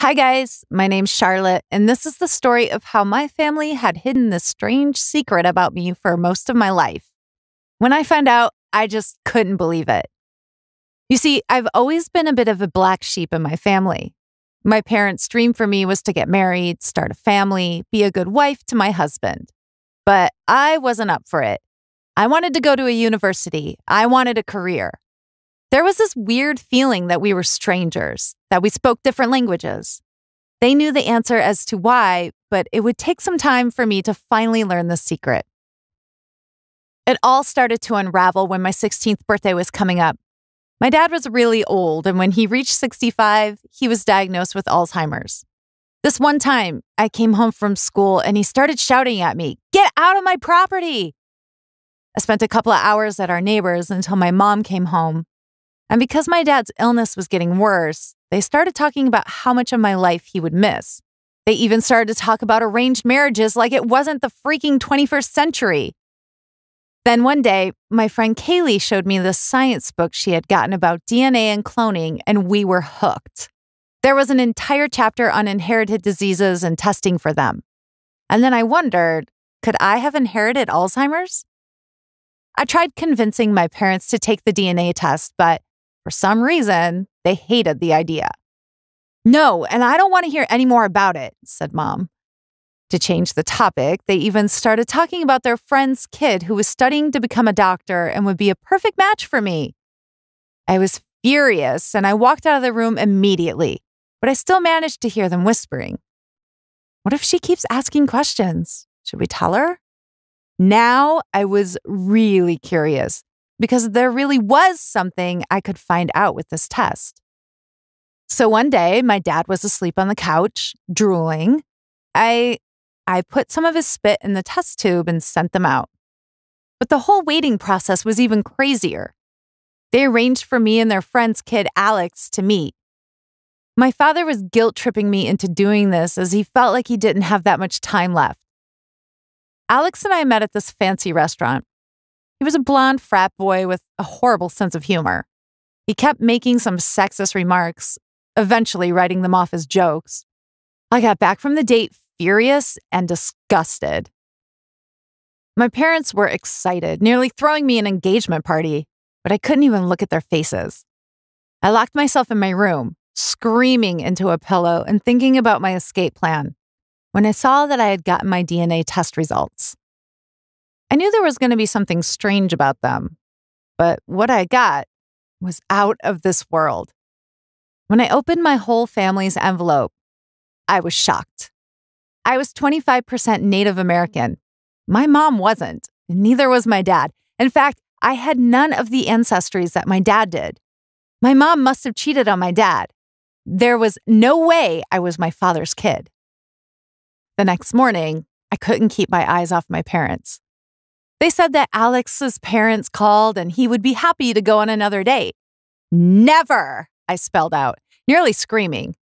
Hi, guys. My name's Charlotte, and this is the story of how my family had hidden this strange secret about me for most of my life. When I found out, I just couldn't believe it. You see, I've always been a bit of a black sheep in my family. My parents' dream for me was to get married, start a family, be a good wife to my husband. But I wasn't up for it. I wanted to go to a university. I wanted a career. There was this weird feeling that we were strangers, that we spoke different languages. They knew the answer as to why, but it would take some time for me to finally learn the secret. It all started to unravel when my 16th birthday was coming up. My dad was really old, and when he reached 65, he was diagnosed with Alzheimer's. This one time, I came home from school and he started shouting at me, "Get out of my property!" I spent a couple of hours at our neighbor's until my mom came home. And because my dad's illness was getting worse, they started talking about how much of my life he would miss. They even started to talk about arranged marriages like it wasn't the freaking 21st century. Then one day, my friend Kaylee showed me this science book she had gotten about DNA and cloning, and we were hooked. There was an entire chapter on inherited diseases and testing for them. And then I wondered, could I have inherited Alzheimer's? I tried convincing my parents to take the DNA test, but for some reason, they hated the idea. "No, and I don't want to hear any more about it," said Mom. To change the topic, they even started talking about their friend's kid who was studying to become a doctor and would be a perfect match for me. I was furious, and I walked out of the room immediately, but I still managed to hear them whispering. What if she keeps asking questions? Should we tell her? Now I was really curious, because there really was something I could find out with this test. So one day, my dad was asleep on the couch, drooling. I put some of his spit in the test tube and sent them out. But the whole waiting process was even crazier. They arranged for me and their friend's kid, Alex, to meet. My father was guilt-tripping me into doing this as he felt like he didn't have that much time left. Alex and I met at this fancy restaurant. He was a blonde frat boy with a horrible sense of humor. He kept making some sexist remarks, eventually writing them off as jokes. I got back from the date furious and disgusted. My parents were excited, nearly throwing me an engagement party, but I couldn't even look at their faces. I locked myself in my room, screaming into a pillow and thinking about my escape plan, when I saw that I had gotten my DNA test results. I knew there was going to be something strange about them, but what I got was out of this world. When I opened my whole family's envelope, I was shocked. I was 25% Native American. My mom wasn't, and neither was my dad. In fact, I had none of the ancestries that my dad did. My mom must have cheated on my dad. There was no way I was my father's kid. The next morning, I couldn't keep my eyes off my parents. They said that Alex's parents called and he would be happy to go on another date. "Never," I spelled out, nearly screaming.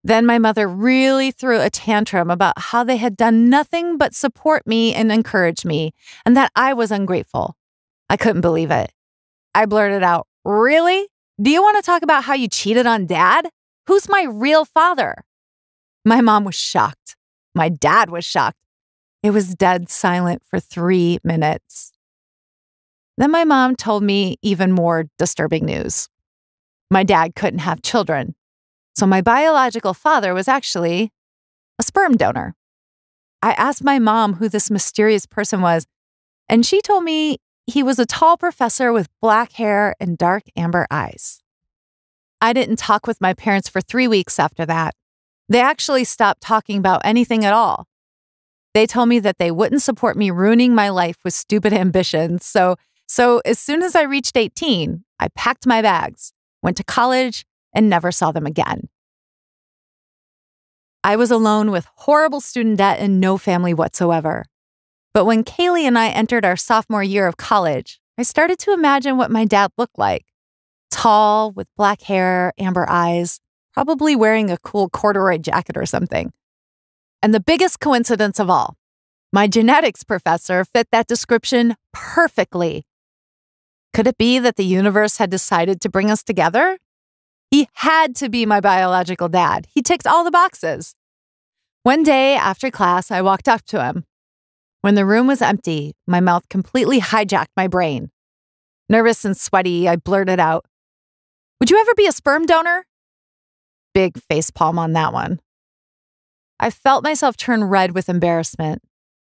Then my mother really threw a tantrum about how they had done nothing but support me and encourage me, and that I was ungrateful. I couldn't believe it. I blurted out, "Really? Do you want to talk about how you cheated on Dad? Who's my real father?" My mom was shocked. My dad was shocked. It was dead silent for 3 minutes. Then my mom told me even more disturbing news. My dad couldn't have children, so my biological father was actually a sperm donor. I asked my mom who this mysterious person was, and she told me he was a tall professor with black hair and dark amber eyes. I didn't talk with my parents for 3 weeks after that. They actually stopped talking about anything at all. They told me that they wouldn't support me ruining my life with stupid ambitions. So as soon as I reached 18, I packed my bags, went to college, and never saw them again. I was alone with horrible student debt and no family whatsoever. But when Kaylee and I entered our sophomore year of college, I started to imagine what my dad looked like. Tall, with black hair, amber eyes, probably wearing a cool corduroy jacket or something. And the biggest coincidence of all, my genetics professor fit that description perfectly. Could it be that the universe had decided to bring us together? He had to be my biological dad. He ticked all the boxes. One day after class, I walked up to him. When the room was empty, my mouth completely hijacked my brain. Nervous and sweaty, I blurted out, "Would you ever be a sperm donor?" Big facepalm on that one. I felt myself turn red with embarrassment.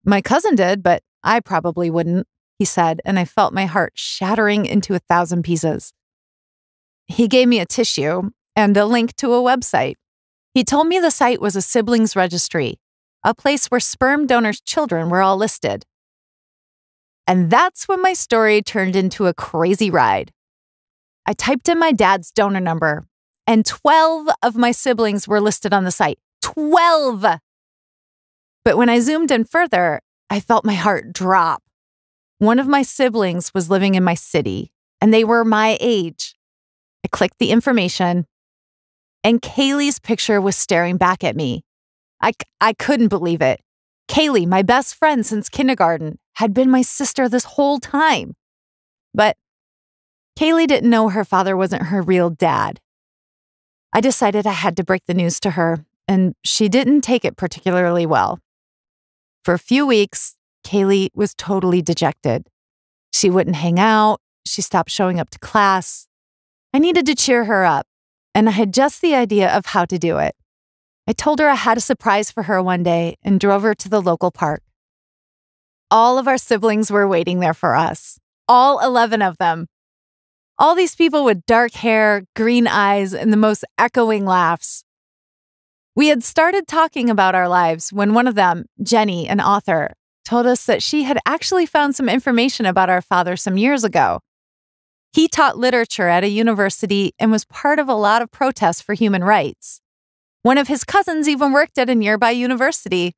"My cousin did, but I probably wouldn't," he said, and I felt my heart shattering into 1,000 pieces. He gave me a tissue and a link to a website. He told me the site was a siblings registry, a place where sperm donors' children were all listed. And that's when my story turned into a crazy ride. I typed in my dad's donor number, and 12 of my siblings were listed on the site. 12! But when I zoomed in further, I felt my heart drop. One of my siblings was living in my city, and they were my age. I clicked the information, and Kaylee's picture was staring back at me. I couldn't believe it. Kaylee, my best friend since kindergarten, had been my sister this whole time. But Kaylee didn't know her father wasn't her real dad. I decided I had to break the news to her, and she didn't take it particularly well. For a few weeks, Kaylee was totally dejected. She wouldn't hang out. She stopped showing up to class. I needed to cheer her up, and I had just the idea of how to do it. I told her I had a surprise for her one day and drove her to the local park. All of our siblings were waiting there for us, all 11 of them. All these people with dark hair, green eyes, and the most echoing laughs. We had started talking about our lives when one of them, Jenny, an author, told us that she had actually found some information about our father some years ago. He taught literature at a university and was part of a lot of protests for human rights. One of his cousins even worked at a nearby university.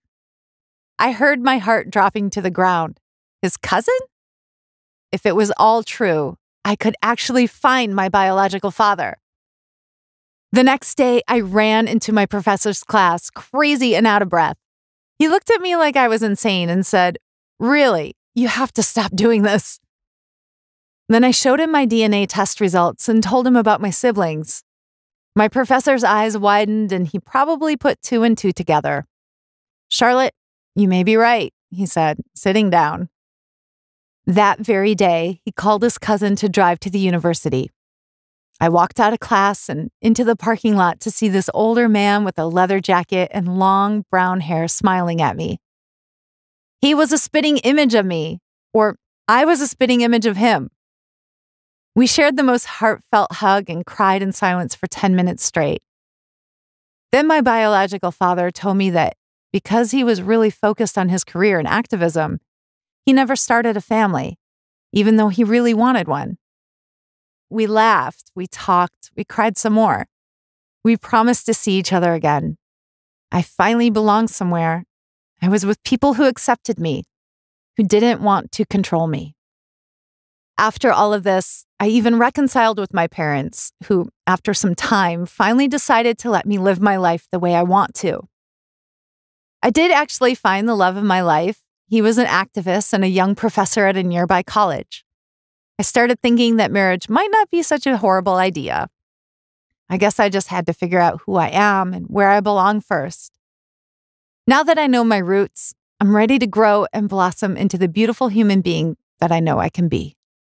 I heard my heart dropping to the ground. His cousin? If it was all true, I could actually find my biological father. The next day, I ran into my professor's class, crazy and out of breath. He looked at me like I was insane and said, "Really, you have to stop doing this." Then I showed him my DNA test results and told him about my siblings. My professor's eyes widened and he probably put 2 and 2 together. "Charlotte, you may be right," he said, sitting down. That very day, he called his cousin to drive to the university. I walked out of class and into the parking lot to see this older man with a leather jacket and long brown hair smiling at me. He was a spitting image of me, or I was a spitting image of him. We shared the most heartfelt hug and cried in silence for 10 minutes straight. Then my biological father told me that because he was really focused on his career in activism, he never started a family, even though he really wanted one. We laughed, we talked, we cried some more. We promised to see each other again. I finally belonged somewhere. I was with people who accepted me, who didn't want to control me. After all of this, I even reconciled with my parents, who, after some time, finally decided to let me live my life the way I want to. I did actually find the love of my life. He was an activist and a young professor at a nearby college. I started thinking that marriage might not be such a horrible idea. I guess I just had to figure out who I am and where I belong first. Now that I know my roots, I'm ready to grow and blossom into the beautiful human being that I know I can be.